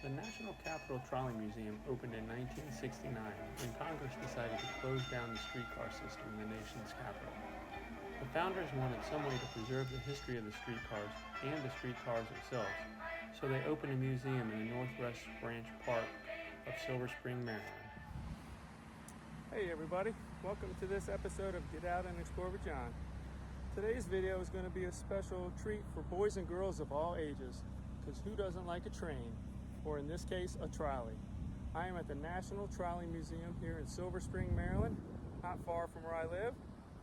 The National Capitol Trolley Museum opened in 1969 when Congress decided to close down the streetcar system in the nation's capital. The founders wanted some way to preserve the history of the streetcars and the streetcars themselves, so they opened a museum in the Northwest Branch Park of Silver Spring, Maryland. Hey everybody, welcome to this episode of Get Out and Explore with John. Today's video is going to be a special treat for boys and girls of all ages, because who doesn't like a train, or in this case, a trolley? I am at the National Trolley Museum here in Silver Spring, Maryland, not far from where I live,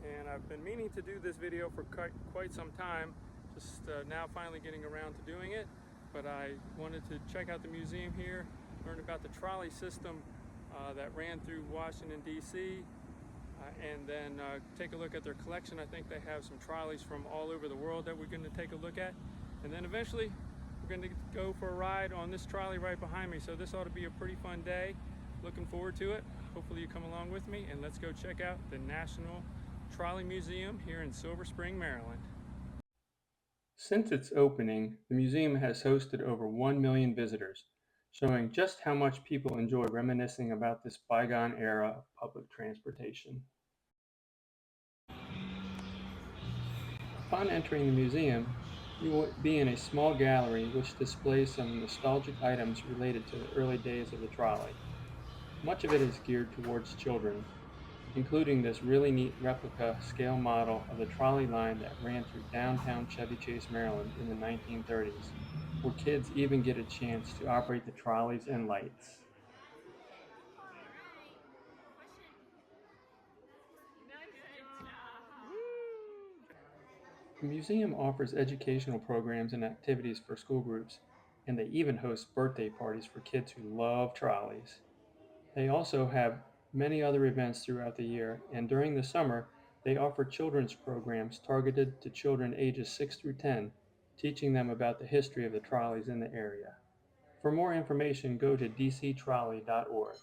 and I've been meaning to do this video for quite some time, just now finally getting around to doing it, but I wanted to check out the museum here, learn about the trolley system that ran through Washington, D.C., and then take a look at their collection. I think they have some trolleys from all over the world that we're going to take a look at. And then eventually, we're going to go for a ride on this trolley right behind me. So this ought to be a pretty fun day. Looking forward to it. Hopefully you come along with me, and let's go check out the National Trolley Museum here in Silver Spring, Maryland. Since its opening, the museum has hosted over 1 million visitors, showing just how much people enjoy reminiscing about this bygone era of public transportation. Upon entering the museum, you will be in a small gallery which displays some nostalgic items related to the early days of the trolley. Much of it is geared towards children, including this really neat replica scale model of the trolley line that ran through downtown Chevy Chase, Maryland in the 1930s, where kids even get a chance to operate the trolleys and lights. The museum offers educational programs and activities for school groups, and they even host birthday parties for kids who love trolleys. They also have many other events throughout the year, and during the summer, they offer children's programs targeted to children ages 6 through 10, teaching them about the history of the trolleys in the area. For more information, go to dctrolley.org.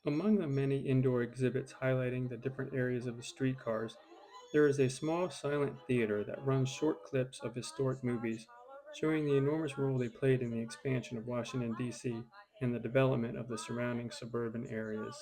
Among the many indoor exhibits highlighting the different areas of the streetcars, there is a small silent theater that runs short clips of historic movies, showing the enormous role they played in the expansion of Washington, D.C. and the development of the surrounding suburban areas.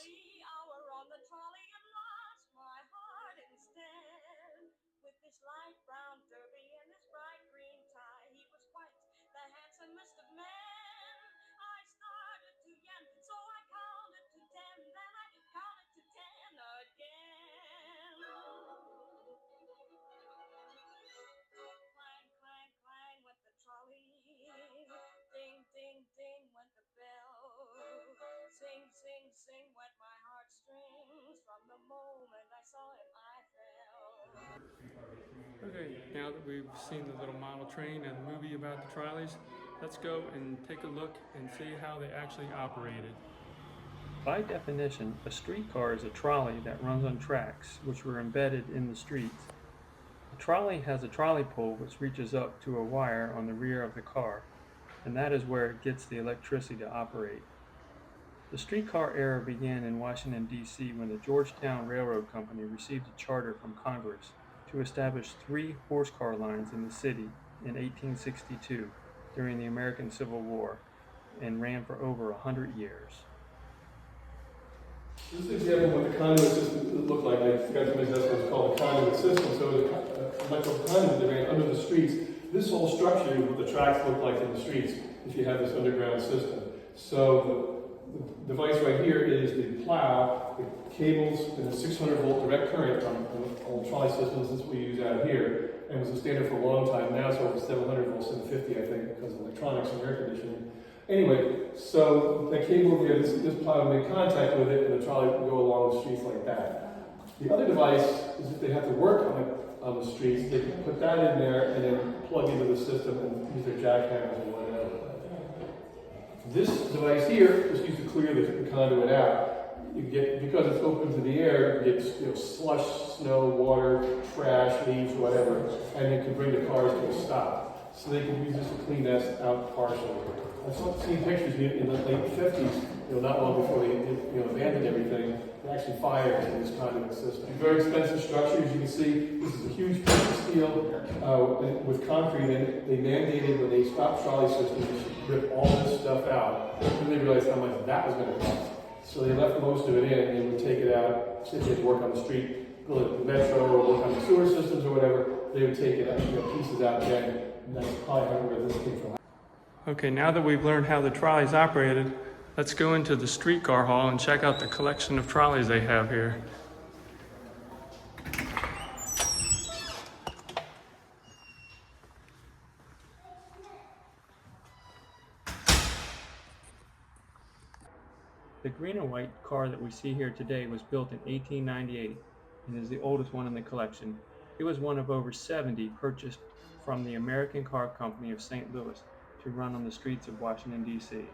Okay, now that we've seen the little model train and the movie about the trolleys, let's go and take a look and see how they actually operated. By definition, a streetcar is a trolley that runs on tracks, which were embedded in the streets. A trolley has a trolley pole which reaches up to a wire on the rear of the car, and that is where it gets the electricity to operate. The streetcar era began in Washington, D.C. when the Georgetown Railroad Company received a charter from Congress to establish 3 horse-car lines in the city in 1862 during the American Civil War, and ran for over 100 years. This is an example of what the conduit system looked like. I forgot to mention that's what's called a conduit system. So the electrical conduit that ran under the streets. This whole structure is what the tracks look like in the streets if you have this underground system. So the device right here is the plow, the cables, and the 600 volt direct current on all trolley systems. This is what we use out here. And it was a standard for a long time. Now it's over 700 volts, 750, I think, because of electronics and air conditioning. Anyway, so the cable here, this plow would make contact with it, and the trolley would go along the streets like that. The other device is if they have to work on the streets, they can put that in there and then plug into the system and use their jackhammers or whatever. This device here is used to clear the conduit out. You get, because it's open to the air, you get slush, snow, water, trash, leaves, whatever, and you can bring the cars to a stop. so they can use this to clean that out partially. I've seen pictures in the late 50s, not long before they abandoned everything, they actually fired in this conduit system. Very expensive structure, as you can see. This is a huge piece of steel with concrete in it. They mandated when they stopped trolley systems to rip all this stuff out. Then they realized how much that was going to cost. So they left most of it in, and they would take it out, since they had to work on the street, build the metro, or work on the sewer systems or whatever. They would take it out, pieces out again, and that's probably where this came from. Okay, now that we've learned how the trolleys operated, let's go into the streetcar hall and check out the collection of trolleys they have here. The green and white car that we see here today was built in 1898 and is the oldest one in the collection. It was one of over 70 purchased from the American Car Company of St. Louis to run on the streets of Washington, D.C.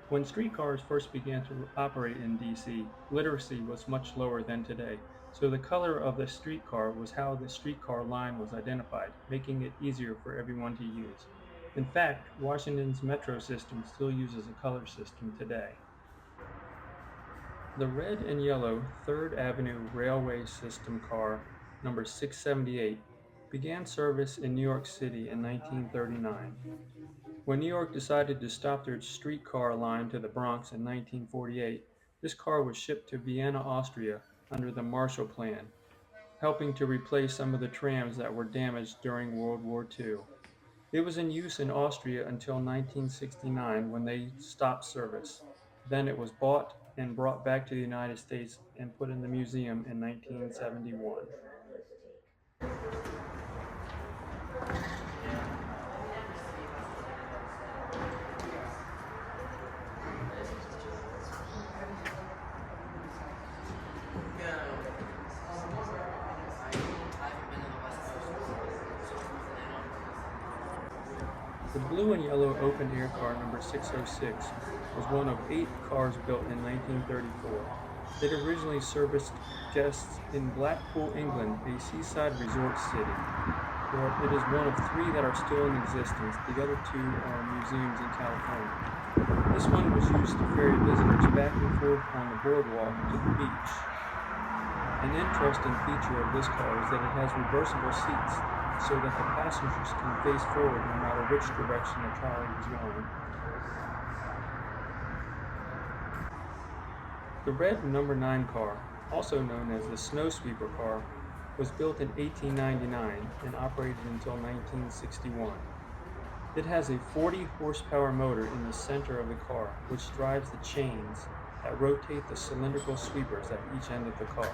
When streetcars first began to operate in D.C., literacy was much lower than today, so the color of the streetcar was how the streetcar line was identified, making it easier for everyone to use. In fact, Washington's metro system still uses a color system today. The red and yellow 3rd Avenue Railway System car, number 678, began service in New York City in 1939. When New York decided to stop their streetcar line to the Bronx in 1948, this car was shipped to Vienna, Austria under the Marshall Plan, helping to replace some of the trams that were damaged during World War II. It was in use in Austria until 1969 when they stopped service. Then it was bought and brought back to the United States and put in the museum in 1971. The blue and yellow open-air car number 606 was one of 8 cars built in 1934. It originally serviced guests in Blackpool, England, a seaside resort city. It is one of 3 that are still in existence. The other 2 are museums in California. This one was used to ferry visitors back and forth on the boardwalk to the beach. An interesting feature of this car is that it has reversible seats, so that the passengers can face forward no matter which direction the trolley is going. The red number 9 car, also known as the snow sweeper car, was built in 1899 and operated until 1961. It has a 40 horsepower motor in the center of the car, which drives the chains that rotate the cylindrical sweepers at each end of the car.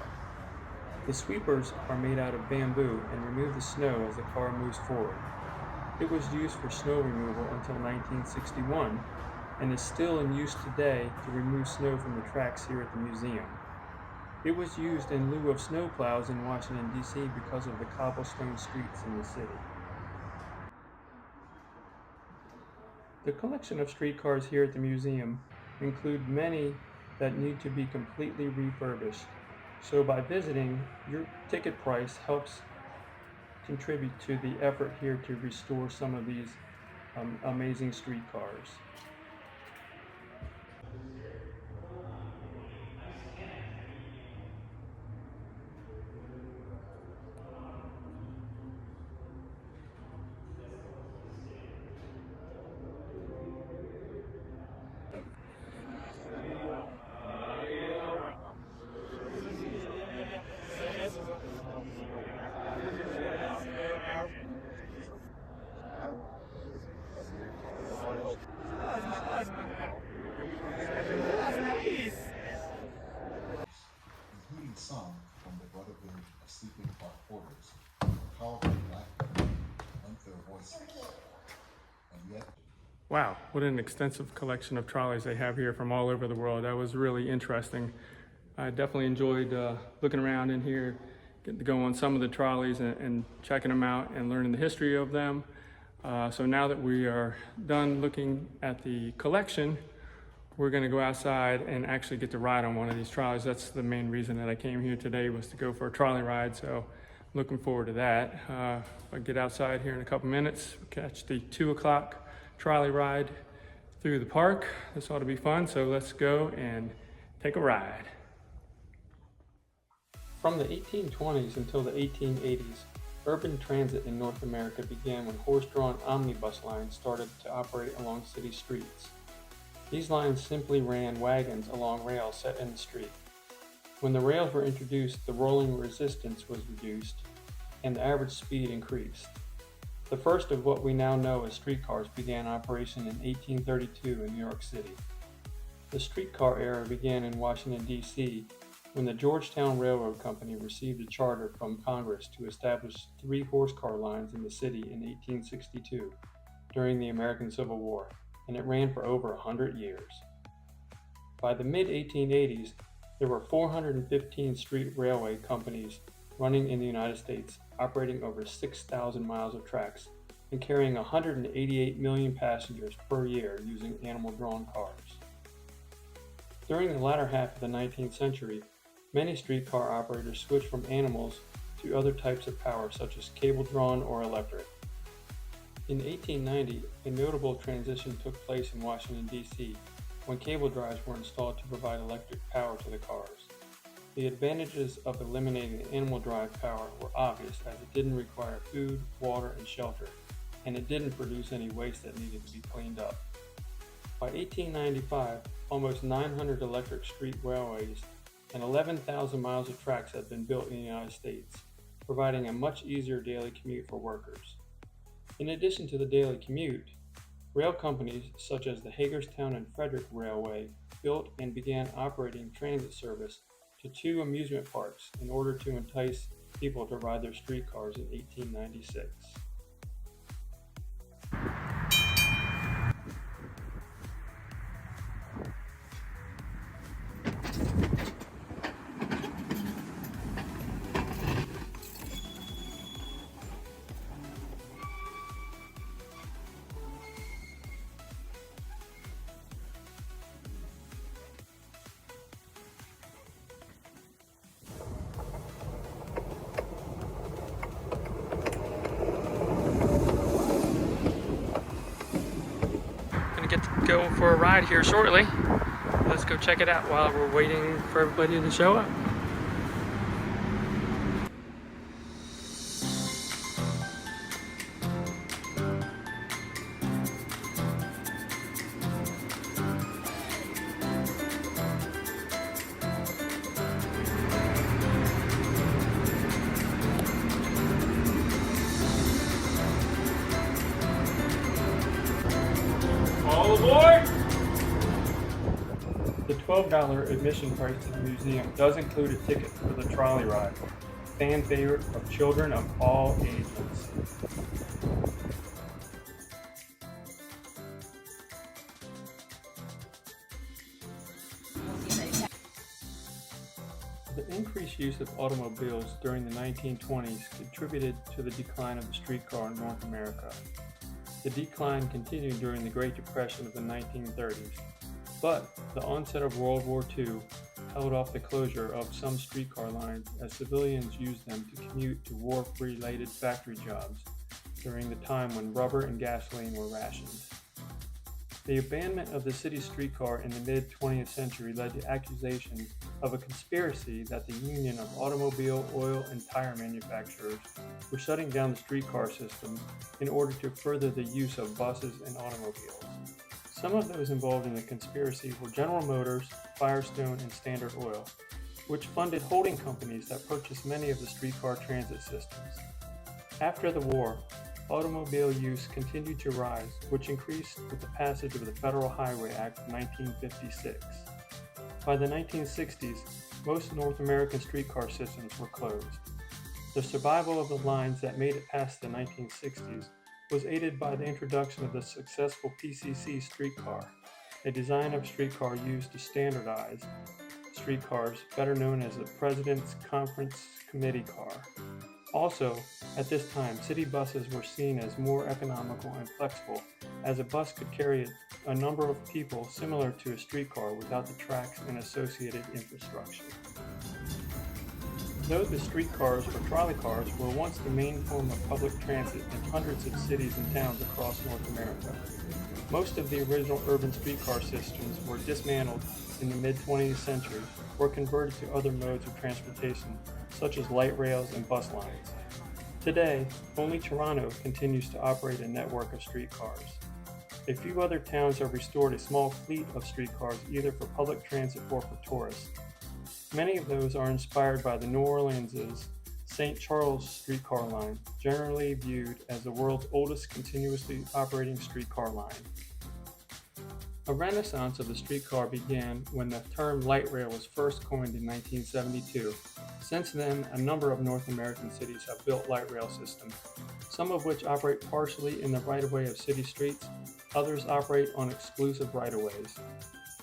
The sweepers are made out of bamboo and remove the snow as the car moves forward. It was used for snow removal until 1961 and is still in use today to remove snow from the tracks here at the museum. It was used in lieu of snowplows in Washington, D.C. because of the cobblestone streets in the city. The collection of streetcars here at the museum include many that need to be completely refurbished. So by visiting, your ticket price helps contribute to the effort here to restore some of these amazing streetcars. Including some from the Brotherhood of Sleeping Car Porters, powerful black men, unclear voices, and yet. Wow, what an extensive collection of trolleys they have here from all over the world. That was really interesting. I definitely enjoyed looking around in here, getting to go on some of the trolleys and checking them out and learning the history of them. So now that we are done looking at the collection, we're going to go outside and actually get to ride on one of these trolleys. That's the main reason that I came here today, was to go for a trolley ride. So Looking forward to that. I get outside here in a couple minutes, catch the 2 o'clock trolley ride through the park. This ought to be fun, so let's go and take a ride. From the 1820s until the 1880s, urban transit in North America began when horse-drawn omnibus lines started to operate along city streets. These lines simply ran wagons along rails set in the street. When the rails were introduced, the rolling resistance was reduced and the average speed increased. The first of what we now know as streetcars began operation in 1832 in New York City. The streetcar era began in Washington, D.C. when the Georgetown Railroad Company received a charter from Congress to establish 3 horse-car lines in the city in 1862 during the American Civil War, and it ran for over 100 years. By the mid-1880s, there were 415 street railway companies running in the United States, operating over 6,000 miles of tracks and carrying 188 million passengers per year using animal-drawn cars. During the latter half of the 19th century, many streetcar operators switched from animals to other types of power such as cable-drawn or electric. In 1890, a notable transition took place in Washington, D.C. when cable drives were installed to provide electric power to the cars. The advantages of eliminating the animal drive power were obvious as it didn't require food, water, and shelter, and it didn't produce any waste that needed to be cleaned up. By 1895, almost 900 electric street railways and 11,000 miles of tracks had been built in the United States, providing a much easier daily commute for workers. In addition to the daily commute, rail companies such as the Hagerstown and Frederick Railway built and began operating transit service to 2 amusement parks in order to entice people to ride their streetcars in 1896. Get to go for a ride here shortly. Let's go check it out while we're waiting for everybody to show up. All aboard! The $12 admission price to the museum does include a ticket for the trolley ride, fan favorite of children of all ages. The increased use of automobiles during the 1920s contributed to the decline of the streetcar in North America. The decline continued during the Great Depression of the 1930s, but the onset of World War II held off the closure of some streetcar lines as civilians used them to commute to war-related factory jobs during the time when rubber and gasoline were rationed. The abandonment of the city streetcar in the mid-20th century led to accusations of a conspiracy that the Union of Automobile, Oil, and Tire Manufacturers were shutting down the streetcar system in order to further the use of buses and automobiles. Some of those involved in the conspiracy were General Motors, Firestone, and Standard Oil, which funded holding companies that purchased many of the streetcar transit systems. After the war, automobile use continued to rise, which increased with the passage of the Federal Highway Act of 1956. By the 1960s, most North American streetcar systems were closed. The survival of the lines that made it past the 1960s was aided by the introduction of the successful PCC streetcar, a design of streetcar used to standardize streetcars, better known as the President's Conference Committee car. Also, at this time, city buses were seen as more economical and flexible, as a bus could carry a number of people similar to a streetcar without the tracks and associated infrastructure. Though the streetcars or trolley cars were once the main form of public transit in hundreds of cities and towns across North America, most of the original urban streetcar systems were dismantled in the mid-20th century or converted to other modes of transportation, such as light rails and bus lines. Today, only Toronto continues to operate a network of streetcars. A few other towns have restored a small fleet of streetcars either for public transit or for tourists. Many of those are inspired by the New Orleans' St. Charles streetcar line, generally viewed as the world's oldest continuously operating streetcar line. A renaissance of the streetcar began when the term light rail was first coined in 1972. Since then, a number of North American cities have built light rail systems, some of which operate partially in the right-of-way of city streets, others operate on exclusive right-of-ways.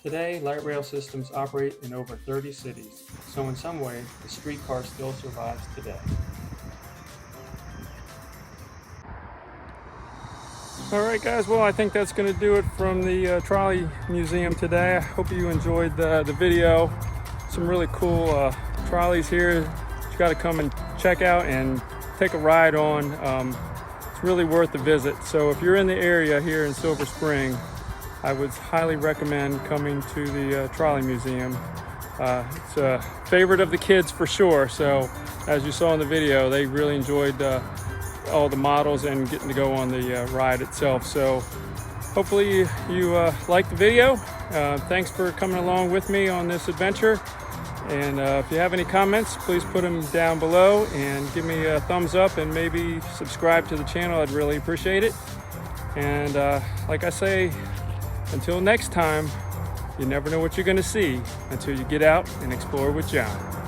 Today, light rail systems operate in over 30 cities, so in some way, the streetcar still survives today. Alright guys, well I think that's going to do it from the Trolley Museum today. I hope you enjoyed the video. Some really cool trolleys here you got to come and check out and take a ride on. It's really worth the visit. So if you're in the area here in Silver Spring, I would highly recommend coming to the Trolley Museum. It's a favorite of the kids for sure. So as you saw in the video, they really enjoyed all the models and getting to go on the ride itself. So hopefully you liked the video. Thanks for coming along with me on this adventure. And if you have any comments, please put them down below and give me a thumbs up and maybe subscribe to the channel. I'd really appreciate it. And like I say, until next time, you never know what you're going to see until you get out and explore with John.